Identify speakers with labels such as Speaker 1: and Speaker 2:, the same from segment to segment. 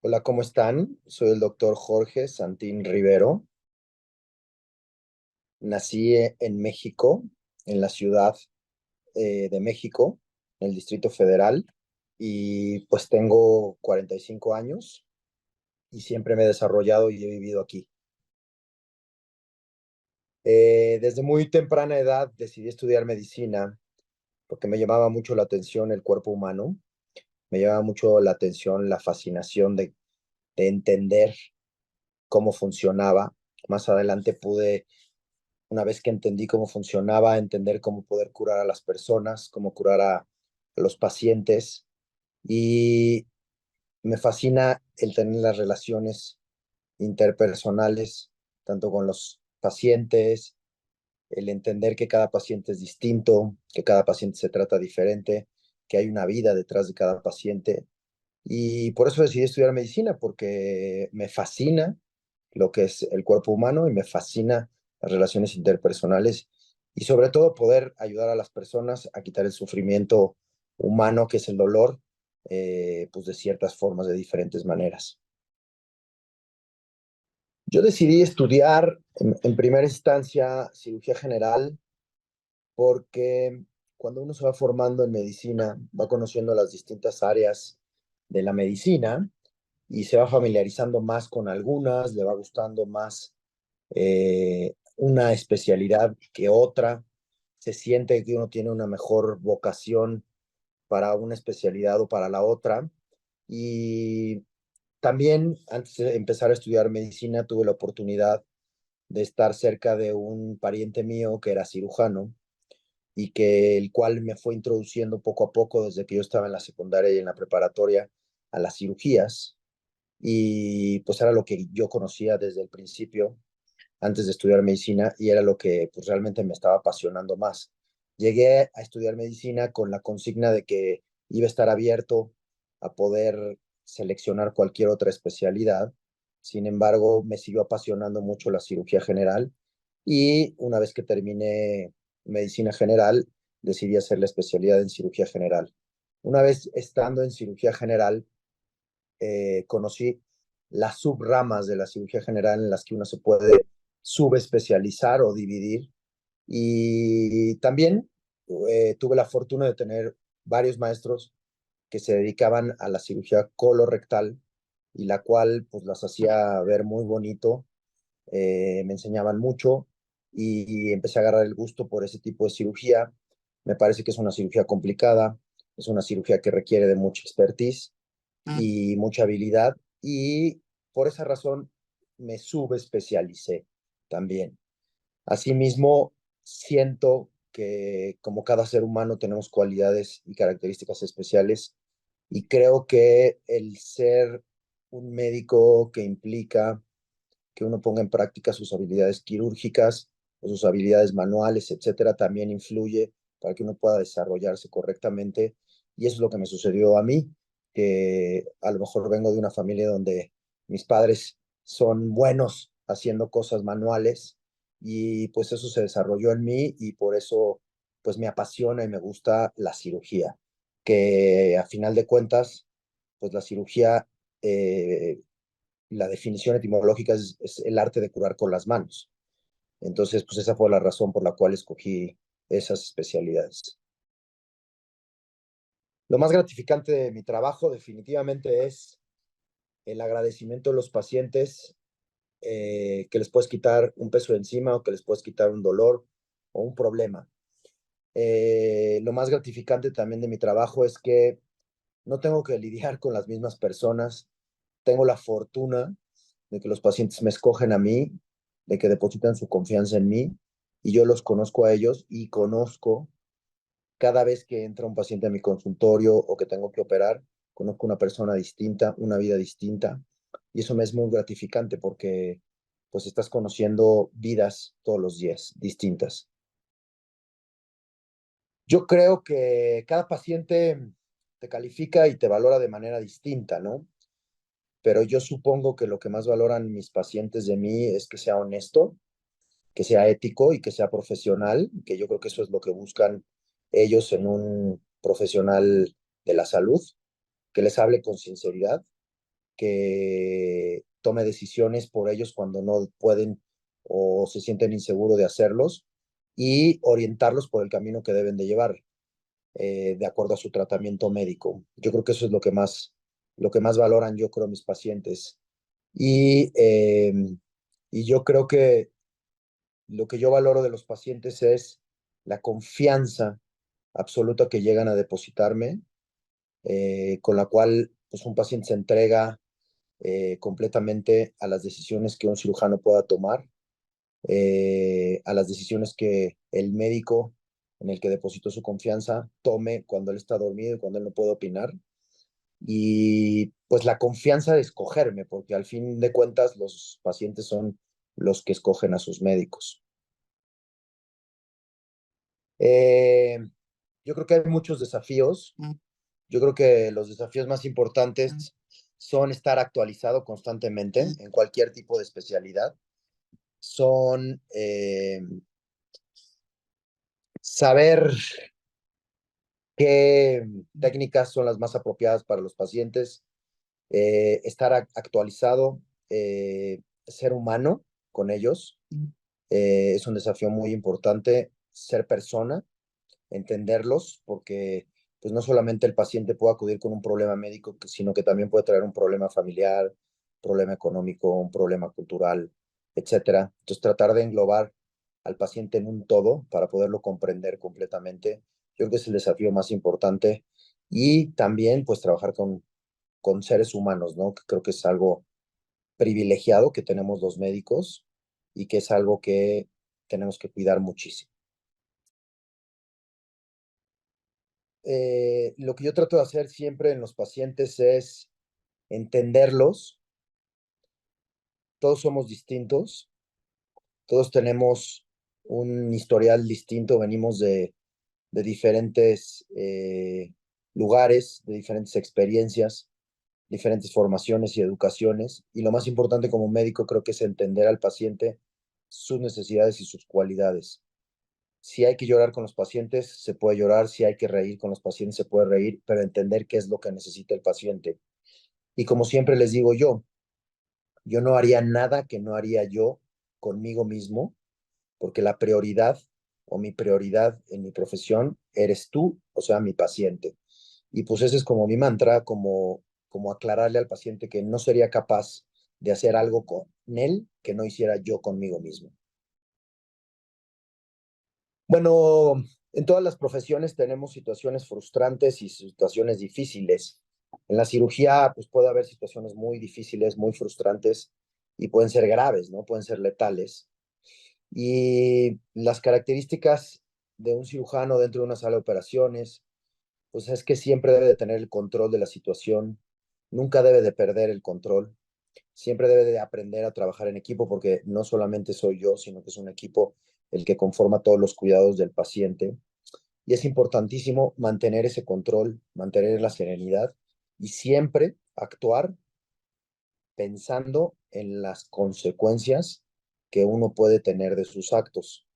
Speaker 1: Hola, ¿cómo están? Soy el doctor Jorge Santín Rivero. Nací en México, en la ciudad de México, en el Distrito Federal, y pues tengo 45 años y siempre me he desarrollado y he vivido aquí. Desde muy temprana edad decidí estudiar medicina porque me llamaba mucho la atención el cuerpo humano, me llamaba mucho la atención la fascinación de entender cómo funcionaba. Más adelante pude, una vez que entendí cómo funcionaba, entender cómo poder curar a las personas, cómo curar a los pacientes. Y me fascina el tener las relaciones interpersonales, tanto con los pacientes, el entender que cada paciente es distinto, que cada paciente se trata diferente, que hay una vida detrás de cada paciente. Y por eso decidí estudiar medicina, porque me fascina lo que es el cuerpo humano y me fascina las relaciones interpersonales y sobre todo poder ayudar a las personas a quitar el sufrimiento humano, que es el dolor, pues de ciertas formas, de diferentes maneras. Yo decidí estudiar en primera instancia cirugía general porque cuando uno se va formando en medicina, va conociendo las distintas áreas de la medicina y se va familiarizando más con algunas, le va gustando más una especialidad que otra, se siente que uno tiene una mejor vocación para una especialidad o para la otra. Y también antes de empezar a estudiar medicina tuve la oportunidad de estar cerca de un pariente mío que era cirujano y que el cual me fue introduciendo poco a poco desde que yo estaba en la secundaria y en la preparatoria a las cirugías y pues era lo que yo conocía desde el principio antes de estudiar medicina y era lo que pues realmente me estaba apasionando más. Llegué a estudiar medicina con la consigna de que iba a estar abierto a poder seleccionar cualquier otra especialidad. Sin embargo, me siguió apasionando mucho la cirugía general y una vez que terminé medicina general, decidí hacer la especialidad en cirugía general. Una vez estando en cirugía general, conocí las subramas de la cirugía general en las que uno se puede subespecializar o dividir. Y también tuve la fortuna de tener varios maestros que se dedicaban a la cirugía colorectal y la cual pues las hacía ver muy bonito, me enseñaban mucho y empecé a agarrar el gusto por ese tipo de cirugía. Me parece que es una cirugía complicada, es una cirugía que requiere de mucha expertise y mucha habilidad y por esa razón me subespecialicé también. Asimismo, siento que como cada ser humano tenemos cualidades y características especiales y creo que el ser un médico que implica que uno ponga en práctica sus habilidades quirúrgicas o sus habilidades manuales, etcétera, también influye para que uno pueda desarrollarse correctamente. Y eso es lo que me sucedió a mí, que a lo mejor vengo de una familia donde mis padres son buenos haciendo cosas manuales y pues eso se desarrolló en mí y por eso pues me apasiona y me gusta la cirugía, que a final de cuentas, pues la cirugía la definición etimológica es el arte de curar con las manos. Entonces, pues esa fue la razón por la cual escogí esas especialidades. Lo más gratificante de mi trabajo definitivamente es el agradecimiento de los pacientes, que les puedes quitar un peso de encima o que les puedes quitar un dolor o un problema. Lo más gratificante también de mi trabajo es que no tengo que lidiar con las mismas personas. Tengo la fortuna de que los pacientes me escogen a mí, de que depositan su confianza en mí y yo los conozco a ellos y conozco cada vez que entra un paciente a mi consultorio o que tengo que operar, conozco una persona distinta, una vida distinta y eso me es muy gratificante porque pues estás conociendo vidas todos los días distintas. Yo creo que cada paciente te califica y te valora de manera distinta, ¿no? Pero yo supongo que lo que más valoran mis pacientes de mí es que sea honesto, que sea ético y que sea profesional, que yo creo que eso es lo que buscan ellos en un profesional de la salud, que les hable con sinceridad que tome decisiones por ellos cuando no pueden o se sienten inseguros de hacerlos y orientarlos por el camino que deben de llevar, de acuerdo a su tratamiento médico. Yo creo que eso es lo que más valoran, yo creo, mis pacientes. Y, eh, y yo creo que lo que yo valoro de los pacientes es la confianza absoluta que llegan a depositarme, con la cual pues, un paciente se entrega completamente a las decisiones que un cirujano pueda tomar, a las decisiones que el médico en el que depositó su confianza tome cuando él está dormido y cuando él no puede opinar. Y pues la confianza de escogerme, porque al fin de cuentas los pacientes son los que escogen a sus médicos. Eh, yo creo que hay muchos desafíos. Yo creo que los desafíos más importantes son estar actualizado constantemente en cualquier tipo de especialidad. Son saber qué técnicas son las más apropiadas para los pacientes, estar actualizado, ser humano con ellos. Es un desafío muy importante ser persona, entenderlos, porque pues no solamente el paciente puede acudir con un problema médico, sino que también puede traer un problema familiar, problema económico, un problema cultural, etcétera. Entonces tratar de englobar al paciente en un todo para poderlo comprender completamente, yo creo que es el desafío más importante. Y también pues trabajar con seres humanos, ¿no? Que creo que es algo privilegiado que tenemos los médicos y que es algo que tenemos que cuidar muchísimo. Lo que yo trato de hacer siempre en los pacientes es entenderlos. Todos somos distintos, todos tenemos un historial distinto, venimos de diferentes lugares, de diferentes experiencias, diferentes formaciones y educaciones. Y lo más importante como médico creo que es entender al paciente, sus necesidades y sus cualidades. Si hay que llorar con los pacientes, se puede llorar; si hay que reír con los pacientes, se puede reír, pero entender qué es lo que necesita el paciente. Y como siempre les digo yo no haría nada que no haría yo conmigo mismo, porque la prioridad o mi prioridad en mi profesión eres tú, o sea, mi paciente. Y pues ese es como mi mantra, como aclararle al paciente que no sería capaz de hacer algo con él que no hiciera yo conmigo mismo. Bueno, en todas las profesiones tenemos situaciones frustrantes y situaciones difíciles. En la cirugía, pues puede haber situaciones muy difíciles, muy frustrantes y pueden ser graves, ¿no? Pueden ser letales. Y las características de un cirujano dentro de una sala de operaciones, pues es que siempre debe de tener el control de la situación, nunca debe de perder el control, siempre debe de aprender a trabajar en equipo porque no solamente soy yo, sino que es un equipo el que conforma todos los cuidados del paciente. Y es importantísimo mantener ese control, mantener la serenidad y siempre actuar pensando en las consecuencias que uno puede tener de sus actos.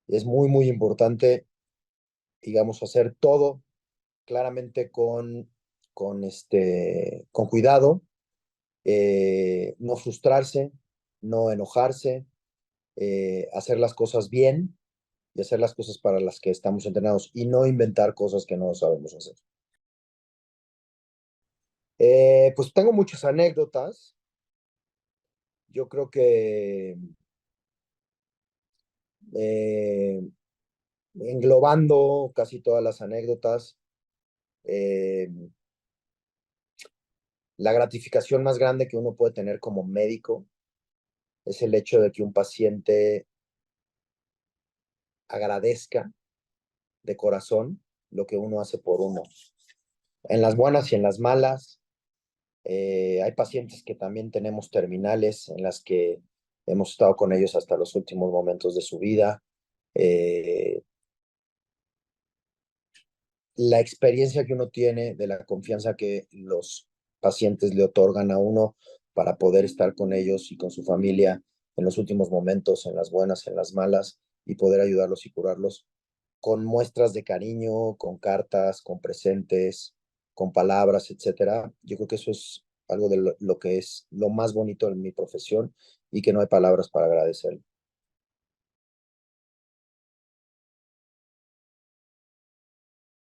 Speaker 1: Es muy, muy importante, digamos, hacer todo claramente con cuidado, no frustrarse, no enojarse, hacer las cosas bien y hacer las cosas para las que estamos entrenados y no inventar cosas que no sabemos hacer. Pues tengo muchas anécdotas. Yo creo que eh, englobando casi todas las anécdotas, eh, la gratificación más grande que uno puede tener como médico es el hecho de que un paciente agradezca de corazón lo que uno hace por uno. En las buenas y en las malas, hay pacientes que también tenemos terminales en las que hemos estado con ellos hasta los últimos momentos de su vida. Eh, la experiencia que uno tiene, de la confianza que los pacientes le otorgan a uno para poder estar con ellos y con su familia en los últimos momentos, en las buenas, en las malas, y poder ayudarlos y curarlos con muestras de cariño, con cartas, con presentes, con palabras, etcétera. Yo creo que eso es algo de lo que es lo más bonito en mi profesión y que no hay palabras para agradecerlo.